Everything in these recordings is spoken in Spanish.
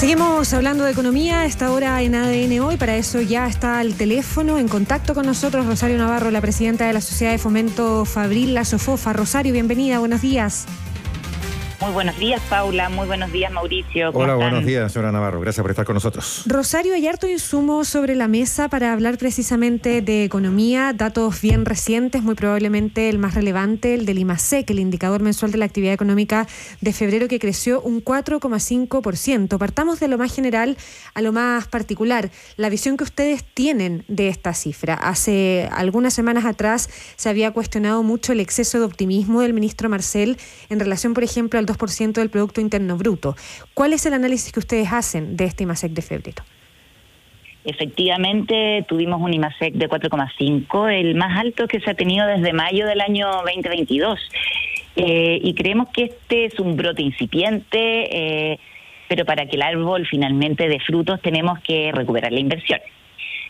Seguimos hablando de economía a esta hora en ADN Hoy. Para eso ya está al teléfono, en contacto con nosotros, Rosario Navarro, la presidenta de la Sociedad de Fomento Fabril, la SOFOFA. Rosario, bienvenida, buenos días. Muy buenos días, Paula. Muy buenos días, Mauricio. Hola, buenos días, señora Navarro. Gracias por estar con nosotros. Rosario, hay harto insumo sobre la mesa para hablar precisamente de economía. Datos bien recientes, muy probablemente el más relevante, el del IMASEC, el indicador mensual de la actividad económica de febrero, que creció un 4,5%. Partamos de lo más general a lo más particular. La visión que ustedes tienen de esta cifra. Hace algunas semanas atrás se había cuestionado mucho el exceso de optimismo del ministro Marcel en relación, por ejemplo, al 2% del Producto Interno Bruto. ¿Cuál es el análisis que ustedes hacen de este IMASEC de febrero? Efectivamente, tuvimos un IMASEC de 4,5, el más alto que se ha tenido desde mayo del año 2022. Y creemos que este es un brote incipiente, pero para que el árbol finalmente dé frutos tenemos que recuperar la inversión.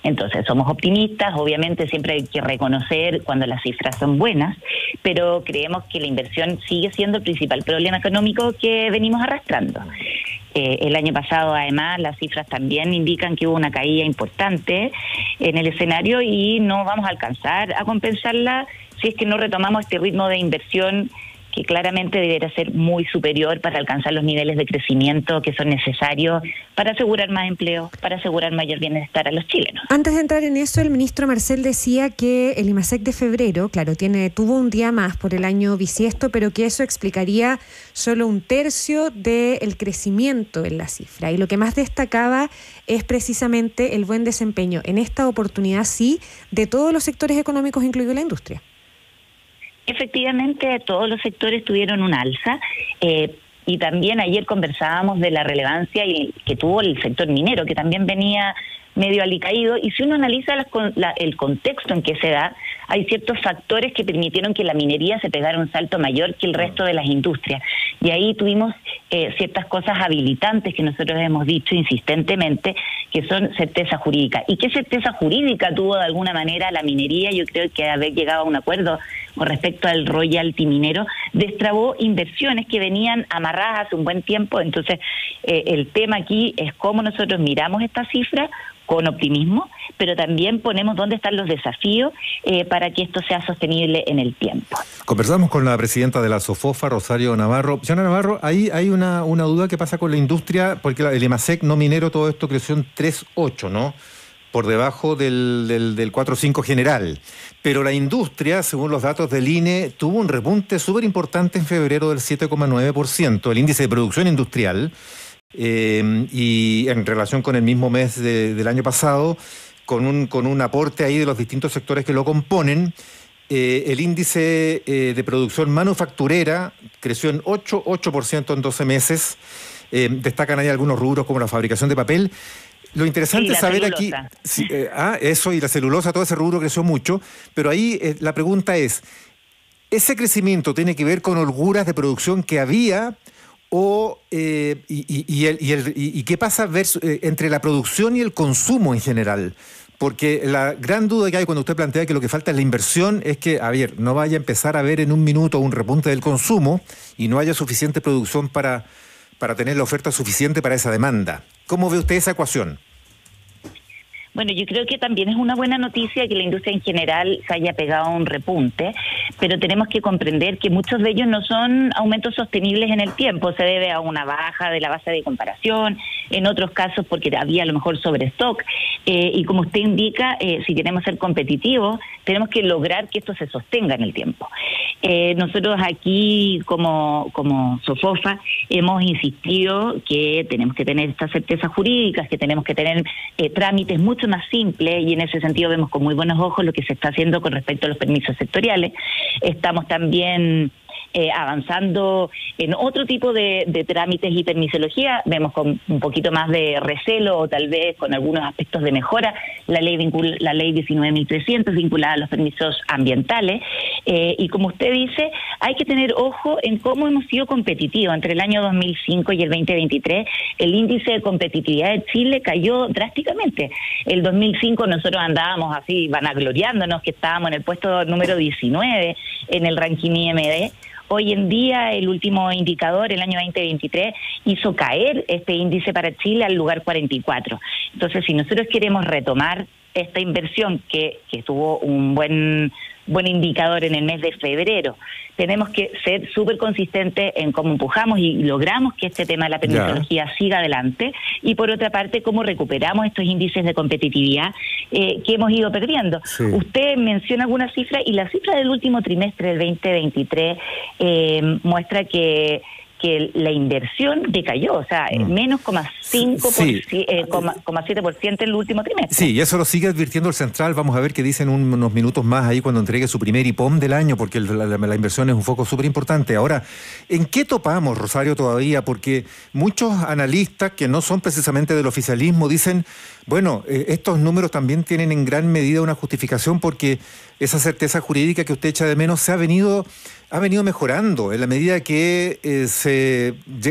Entonces, somos optimistas, obviamente siempre hay que reconocer cuando las cifras son buenas, pero creemos que la inversión sigue siendo el principal problema económico que venimos arrastrando. El año pasado, además, las cifras también indican que hubo una caída importante en el escenario y no vamos a alcanzar a compensarla si es que no retomamos este ritmo de inversión que claramente deberá ser muy superior para alcanzar los niveles de crecimiento que son necesarios para asegurar más empleo, para asegurar mayor bienestar a los chilenos. Antes de entrar en eso, el ministro Marcel decía que el IMASEC de febrero, claro, tuvo un día más por el año bisiesto, pero que eso explicaría solo un tercio del crecimiento en la cifra. Y lo que más destacaba es precisamente el buen desempeño, en esta oportunidad sí, de todos los sectores económicos, incluido la industria. Efectivamente, todos los sectores tuvieron un alza y también ayer conversábamos de la relevancia que tuvo el sector minero, que también venía medio alicaído, y si uno analiza el contexto en que se da, hay ciertos factores que permitieron que la minería se pegara un salto mayor que el resto de las industrias. Y ahí tuvimos ciertas cosas habilitantes que nosotros hemos dicho insistentemente, que son certeza jurídica. ¿Y qué certeza jurídica tuvo de alguna manera la minería? Yo creo que haber llegado a un acuerdo con respecto al royalty minero destrabó inversiones que venían amarradas hace un buen tiempo. Entonces, el tema aquí es cómo nosotros miramos esta cifra con optimismo, pero también ponemos dónde están los desafíos para que esto sea sostenible en el tiempo. Conversamos con la presidenta de la SOFOFA, Rosario Navarro. Señora Navarro, ahí hay una duda que pasa con la industria, porque el IMASEC no minero, todo esto creció en 3,8, ¿no? Por debajo del 4,5 general. Pero la industria, según los datos del INE, tuvo un repunte súper importante en febrero del 7,9%, el índice de producción industrial, y en relación con el mismo mes del año pasado, con un aporte ahí de los distintos sectores que lo componen. El índice de producción manufacturera creció en 8% en 12 meses. Destacan ahí algunos rubros como la fabricación de papel. Lo interesante es saber aquí, eso y la celulosa, todo ese rubro creció mucho, pero ahí la pregunta es, ¿ese crecimiento tiene que ver con holguras de producción que había y qué pasa entre la producción y el consumo en general? Porque la gran duda que hay cuando usted plantea que lo que falta es la inversión es que, no vaya a empezar a ver en un minuto un repunte del consumo y no haya suficiente producción para tener la oferta suficiente para esa demanda. ¿Cómo ve usted esa ecuación? Bueno, yo creo que también es una buena noticia que la industria en general se haya pegado a un repunte, pero tenemos que comprender que muchos de ellos no son aumentos sostenibles en el tiempo, se debe a una baja de la base de comparación, en otros casos porque había a lo mejor sobrestock, y como usted indica, si queremos ser competitivos, tenemos que lograr que esto se sostenga en el tiempo. Nosotros aquí como SOFOFA hemos insistido que tenemos que tener estas certezas jurídicas, que tenemos que tener trámites mucho más simples, y en ese sentido vemos con muy buenos ojos lo que se está haciendo con respecto a los permisos sectoriales. Estamos también avanzando en otro tipo de trámites y permisología, vemos con un poquito más de recelo o tal vez con algunos aspectos de mejora la ley 19.300 vinculada a los permisos ambientales, y como usted dice, hay que tener ojo en cómo hemos sido competitivos. Entre el año 2005 y el 2023 el índice de competitividad de Chile cayó drásticamente. El 2005 nosotros andábamos así vanagloriándonos que estábamos en el puesto número 19 en el ranking IMD. Hoy en día, el último indicador, el año 2023, hizo caer este índice para Chile al lugar 44. Entonces, si nosotros queremos retomar esta inversión que tuvo un buen indicador en el mes de febrero, tenemos que ser súper consistentes en cómo empujamos y logramos que este tema de la tecnología siga adelante, y por otra parte, cómo recuperamos estos índices de competitividad que hemos ido perdiendo. Sí. Usted menciona algunas cifras, y la cifra del último trimestre del 2023 muestra que la inversión decayó, o sea, menos 0,7% en el último trimestre. Sí, y eso lo sigue advirtiendo el Central. Vamos a ver qué dicen unos minutos más ahí cuando entregue su primer IPOM del año, porque la inversión es un foco súper importante. Ahora, ¿en qué topamos, Rosario, todavía? Porque muchos analistas que no son precisamente del oficialismo dicen, bueno, estos números también tienen en gran medida una justificación porque esa certeza jurídica que usted echa de menos ha venido mejorando en la medida que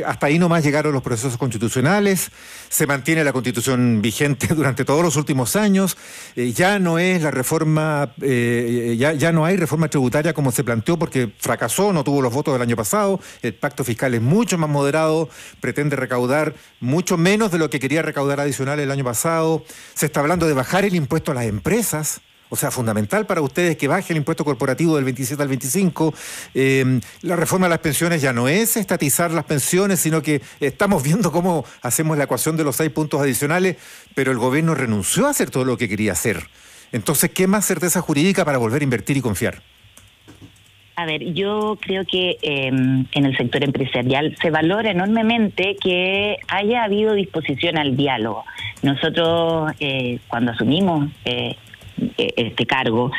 hasta ahí nomás llegaron los procesos constitucionales, se mantiene la Constitución vigente durante todos los últimos años, ya no es la reforma, ya no hay reforma tributaria como se planteó porque fracasó, no tuvo los votos del año pasado, el pacto fiscal es mucho más moderado, pretende recaudar mucho menos de lo que quería recaudar adicional el año pasado, se está hablando de bajar el impuesto a las empresas. O sea, fundamental para ustedes que baje el impuesto corporativo del 27 al 25. La reforma de las pensiones ya no es estatizar las pensiones, sino que estamos viendo cómo hacemos la ecuación de los 6 puntos adicionales, pero el gobierno renunció a hacer todo lo que quería hacer. Entonces, ¿qué más certeza jurídica para volver a invertir y confiar? A ver, yo creo que en el sector empresarial se valora enormemente que haya habido disposición al diálogo. Nosotros, cuando asumimos este cargo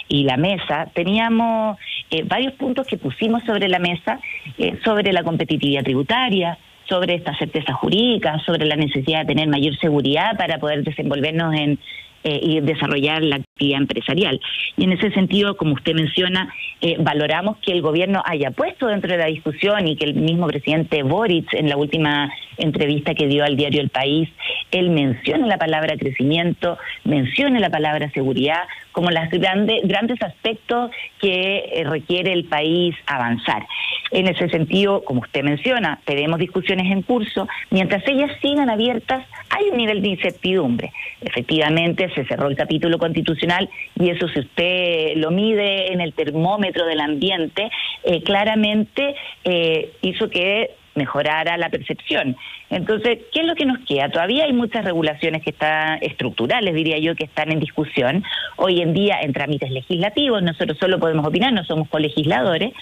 y la mesa, teníamos varios puntos que pusimos sobre la mesa, sobre la competitividad tributaria, sobre esta certeza jurídica, sobre la necesidad de tener mayor seguridad para poder desenvolvernos y desarrollar la actividad empresarial. Y en ese sentido, como usted menciona, valoramos que el gobierno haya puesto dentro de la discusión, y que el mismo presidente Boric, en la última entrevista que dio al diario El País, él menciona la palabra crecimiento, menciona la palabra seguridad, como los grandes aspectos que requiere el país avanzar. En ese sentido, como usted menciona, tenemos discusiones en curso. Mientras ellas sigan abiertas, hay un nivel de incertidumbre. Efectivamente, se cerró el capítulo constitucional, y eso, si usted lo mide en el termómetro del ambiente, claramente hizo que mejorara la percepción. Entonces, ¿qué es lo que nos queda? Todavía hay muchas regulaciones que están estructurales, diría yo, que están en discusión. Hoy en día, en trámites legislativos, nosotros solo podemos opinar, no somos colegisladores,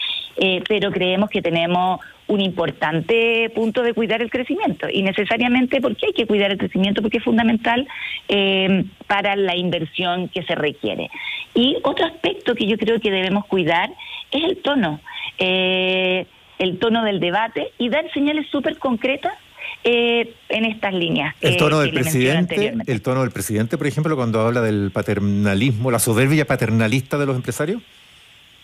pero creemos que tenemos un importante punto de cuidar el crecimiento. Y necesariamente, ¿por qué hay que cuidar el crecimiento? Porque es fundamental para la inversión que se requiere. Y otro aspecto que yo creo que debemos cuidar es el tono. El tono del debate, y dar señales súper concretas en estas líneas. El tono del presidente, por ejemplo, cuando habla del paternalismo, la soberbia paternalista de los empresarios.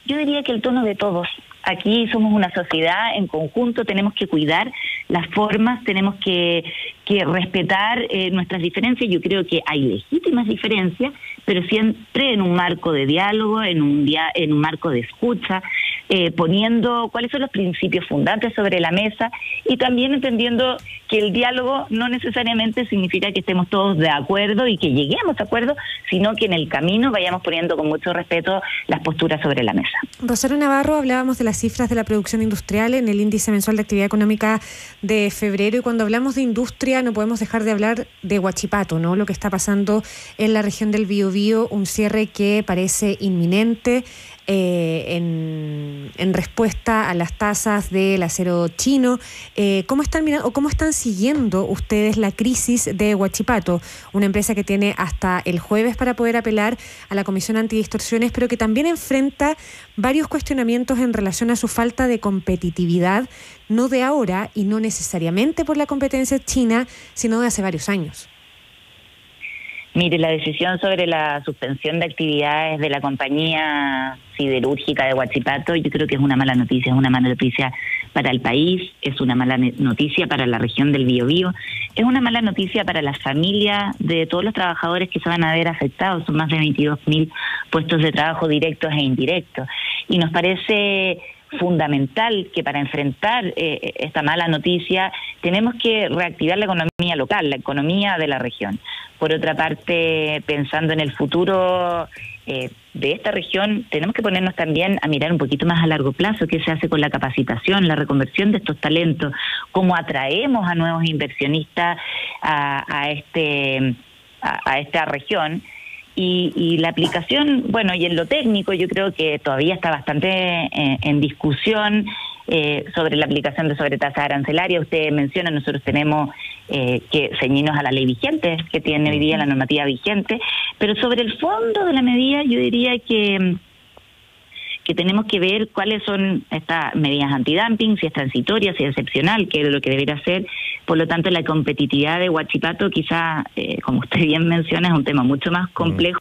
Yo diría que el tono de todos. Aquí somos una sociedad en conjunto, tenemos que cuidar las formas, tenemos que respetar nuestras diferencias. Yo creo que hay legítimas diferencias, pero siempre en un marco de diálogo, en un marco de escucha, poniendo cuáles son los principios fundantes sobre la mesa, y también entendiendo que el diálogo no necesariamente significa que estemos todos de acuerdo y que lleguemos a acuerdo, sino que en el camino vayamos poniendo con mucho respeto las posturas sobre la mesa. Rosario Navarro, hablábamos de las cifras de la producción industrial en el índice mensual de actividad económica de febrero, y cuando hablamos de industria no podemos dejar de hablar de Huachipato, ¿no? Lo que está pasando en la región del Biobío, un cierre que parece inminente en respuesta a las tasas del acero chino. ¿Cómo están mirando o cómo están siguiendo ustedes la crisis de Huachipato? Una empresa que tiene hasta el jueves para poder apelar a la Comisión Antidistorsiones, pero que también enfrenta varios cuestionamientos en relación a su falta de competitividad, no de ahora y no necesariamente por la competencia china, sino de hace varios años. Mire, la decisión sobre la suspensión de actividades de la compañía siderúrgica de Huachipato, yo creo que es una mala noticia para el país, es una mala noticia para la región del Biobío, es una mala noticia para las familias de todos los trabajadores que se van a ver afectados. Son más de 22.000 puestos de trabajo directos e indirectos. Y nos parece fundamental que para enfrentar esta mala noticia tenemos que reactivar la economía local, la economía de la región. Por otra parte, pensando en el futuro de esta región, tenemos que ponernos también a mirar un poquito más a largo plazo qué se hace con la capacitación, la reconversión de estos talentos, cómo atraemos a nuevos inversionistas a esta región. Y la aplicación, bueno, y en lo técnico yo creo que todavía está bastante en discusión sobre la aplicación de sobretasa arancelaria. Usted menciona, nosotros tenemos que ceñirnos a la ley vigente, que tiene hoy día la normativa vigente, pero sobre el fondo de la medida yo diría que tenemos que ver cuáles son estas medidas antidumping, si es transitoria, si es excepcional, que es lo que debería ser. Por lo tanto, la competitividad de Huachipato quizá, como usted bien menciona, es un tema mucho más complejo.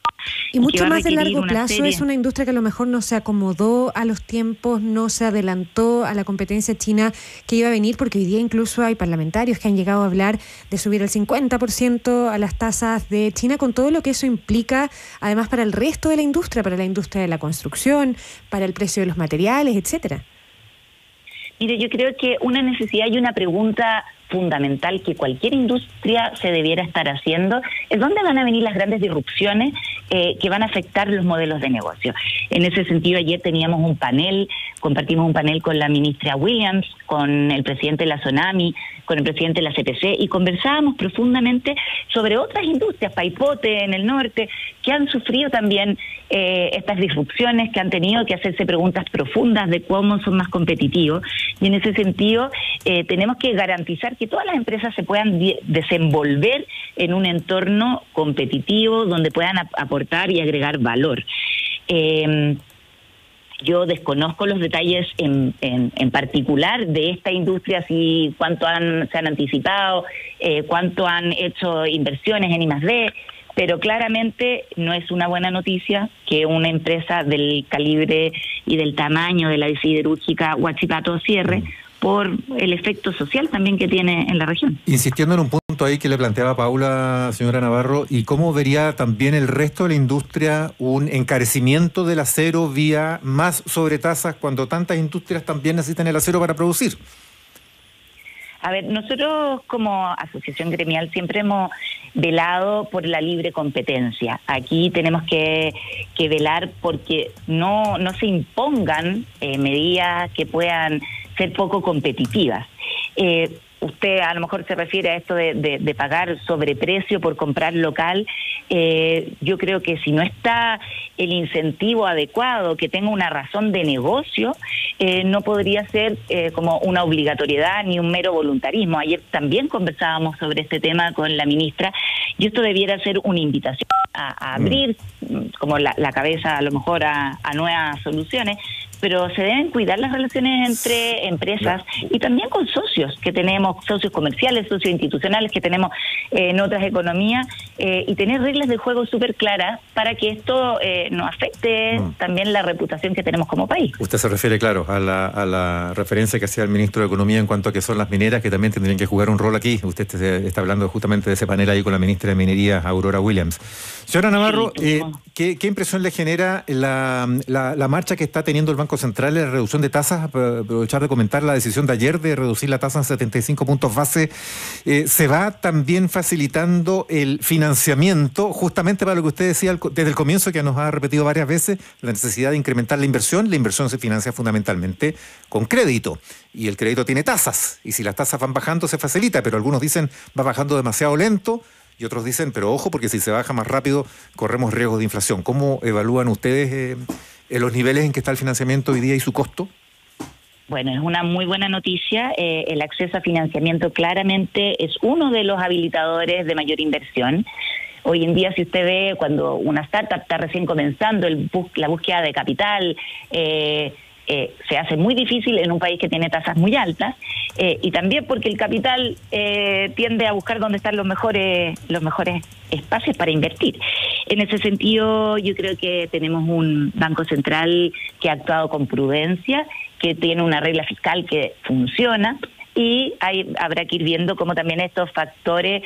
Y mucho más de largo plazo. Es una industria que a lo mejor no se acomodó a los tiempos, no se adelantó a la competencia china que iba a venir, porque hoy día incluso hay parlamentarios que han llegado a hablar de subir el 50% a las tasas de China, con todo lo que eso implica, además para el resto de la industria, para la industria de la construcción, para el precio de los materiales, etcétera. Mire, yo creo que una necesidad y una pregunta fundamental que cualquier industria se debiera estar haciendo es dónde van a venir las grandes disrupciones que van a afectar los modelos de negocio. En ese sentido, ayer teníamos un panel, compartimos un panel con la ministra Williams, con el presidente de la SONAMI, con el presidente de la CPC, y conversábamos profundamente sobre otras industrias, Paipote en el norte, que han sufrido también estas disrupciones, que han tenido que hacerse preguntas profundas de cómo son más competitivos, y en ese sentido tenemos que garantizar que todas las empresas se puedan desenvolver en un entorno competitivo donde puedan aportar y agregar valor. Yo desconozco los detalles en particular de esta industria, si cuánto se han anticipado, cuánto han hecho inversiones en I+D, pero claramente no es una buena noticia que una empresa del calibre y del tamaño de la siderúrgica Huachipato cierre por el efecto social también que tiene en la región. Insistiendo en un punto ahí que le planteaba Paula, señora Navarro, ¿y cómo vería también el resto de la industria un encarecimiento del acero vía más sobretasas cuando tantas industrias también necesitan el acero para producir? A ver, nosotros como asociación gremial siempre hemos velado por la libre competencia. Aquí tenemos que velar porque no se impongan medidas que puedan ser poco competitivas. Usted a lo mejor se refiere a esto de pagar sobreprecio por comprar local. Yo creo que si no está el incentivo adecuado, que tenga una razón de negocio, no podría ser como una obligatoriedad ni un mero voluntarismo. Ayer también conversábamos sobre este tema con la ministra, y esto debiera ser una invitación a abrir como la cabeza a lo mejor a nuevas soluciones, pero se deben cuidar las relaciones entre empresas y también con socios que tenemos, socios comerciales, socios institucionales que tenemos en otras economías, y tener reglas de juego súper claras para que esto no afecte también la reputación que tenemos como país. Usted se refiere, claro, a la referencia que hacía el ministro de Economía en cuanto a que son las mineras que también tendrían que jugar un rol aquí. Usted está hablando justamente de ese panel ahí con la ministra de Minería, Aurora Williams. Señora Navarro, ¿qué impresión le genera la marcha que está teniendo el Banco Central en la reducción de tasas? Aprovechar de comentar la decisión de ayer de reducir la tasa en 75 puntos base. Se va también facilitando el financiamiento, justamente para lo que usted decía desde el comienzo, que nos ha repetido varias veces, la necesidad de incrementar la inversión. La inversión se financia fundamentalmente con crédito, y el crédito tiene tasas, y si las tasas van bajando se facilita, pero algunos dicen va bajando demasiado lento, y otros dicen, pero ojo, porque si se baja más rápido corremos riesgos de inflación. ¿Cómo evalúan ustedes los niveles en que está el financiamiento hoy día y su costo? Bueno, es una muy buena noticia. El acceso a financiamiento claramente es uno de los habilitadores de mayor inversión. Hoy en día, si usted ve, cuando una startup está recién comenzando la búsqueda de capital, se hace muy difícil en un país que tiene tasas muy altas, y también porque el capital tiende a buscar dónde están los mejores espacios para invertir. En ese sentido, yo creo que tenemos un Banco Central que ha actuado con prudencia, que tiene una regla fiscal que funciona, y habrá que ir viendo cómo también estos factores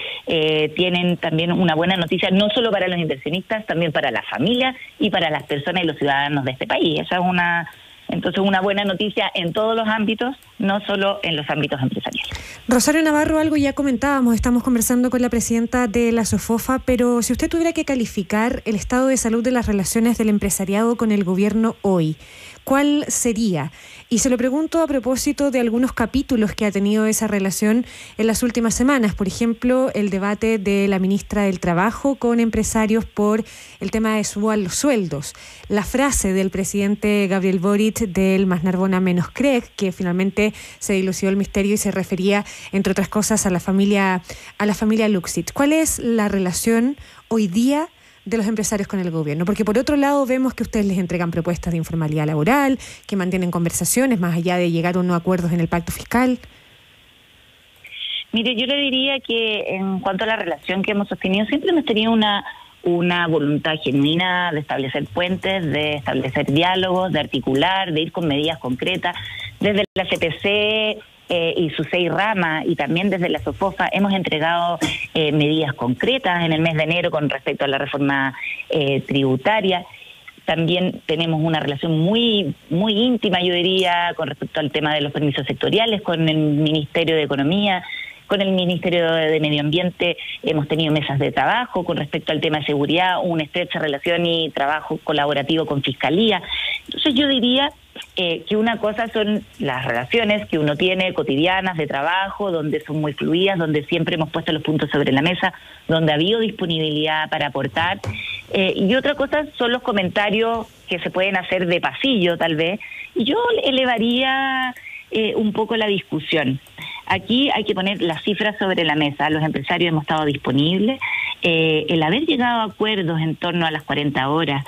tienen también una buena noticia, no solo para los inversionistas, también para las familias y para las personas y los ciudadanos de este país. Esa es Entonces, una buena noticia en todos los ámbitos, no solo en los ámbitos empresariales. Rosario Navarro, algo ya comentábamos, estamos conversando con la presidenta de la SOFOFA, pero si usted tuviera que calificar el estado de salud de las relaciones del empresariado con el gobierno hoy, ¿cuál sería? Y se lo pregunto a propósito de algunos capítulos que ha tenido esa relación en las últimas semanas. Por ejemplo, el debate de la ministra del Trabajo con empresarios por el tema de suba los sueldos. La frase del presidente Gabriel Boric del Más Narbona menos Craig, que finalmente se dilucidó el misterio y se refería, entre otras cosas, a la familia Luxich. ¿Cuál es la relación hoy día de los empresarios con el gobierno? Porque por otro lado vemos que ustedes les entregan propuestas de informalidad laboral, que mantienen conversaciones más allá de llegar a no acuerdos en el pacto fiscal. Mire, yo le diría que en cuanto a la relación que hemos sostenido, siempre hemos tenido una voluntad genuina de establecer puentes, de establecer diálogos, de articular, de ir con medidas concretas. Desde la CPC y sus 6 ramas, y también desde la SOFOFA hemos entregado medidas concretas en el mes de enero con respecto a la reforma tributaria. También tenemos una relación muy íntima, yo diría, con respecto al tema de los permisos sectoriales con el Ministerio de Economía. Con el Ministerio de Medio Ambiente hemos tenido mesas de trabajo con respecto al tema de seguridad, una estrecha relación y trabajo colaborativo con Fiscalía. Entonces yo diría que una cosa son las relaciones que uno tiene cotidianas de trabajo, donde son muy fluidas, donde siempre hemos puesto los puntos sobre la mesa, donde ha habido disponibilidad para aportar. Y otra cosa son los comentarios que se pueden hacer de pasillo, tal vez. Y yo elevaría un poco la discusión. Aquí hay que poner las cifras sobre la mesa. Los empresarios hemos estado disponibles. El haber llegado a acuerdos en torno a las 40 horas,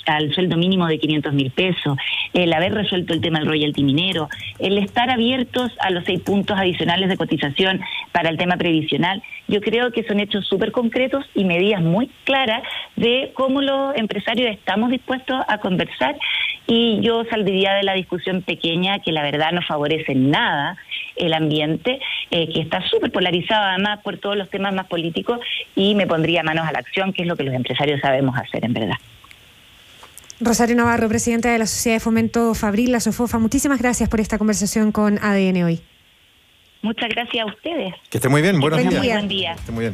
al sueldo mínimo de 500.000 pesos, el haber resuelto el tema del royalty minero, el estar abiertos a los 6 puntos adicionales de cotización para el tema previsional, yo creo que son hechos súper concretos y medidas muy claras de cómo los empresarios estamos dispuestos a conversar, y yo saldría de la discusión pequeña que la verdad no favorece en nada el ambiente, que está súper polarizado además por todos los temas más políticos, y me pondría manos a la acción, que es lo que los empresarios sabemos hacer en verdad. Rosario Navarro, presidenta de la Sociedad de Fomento Fabril, la SOFOFA, muchísimas gracias por esta conversación con ADN hoy. Muchas gracias a ustedes. Que esté muy bien, buenos días. Buen día. Que esté muy bien.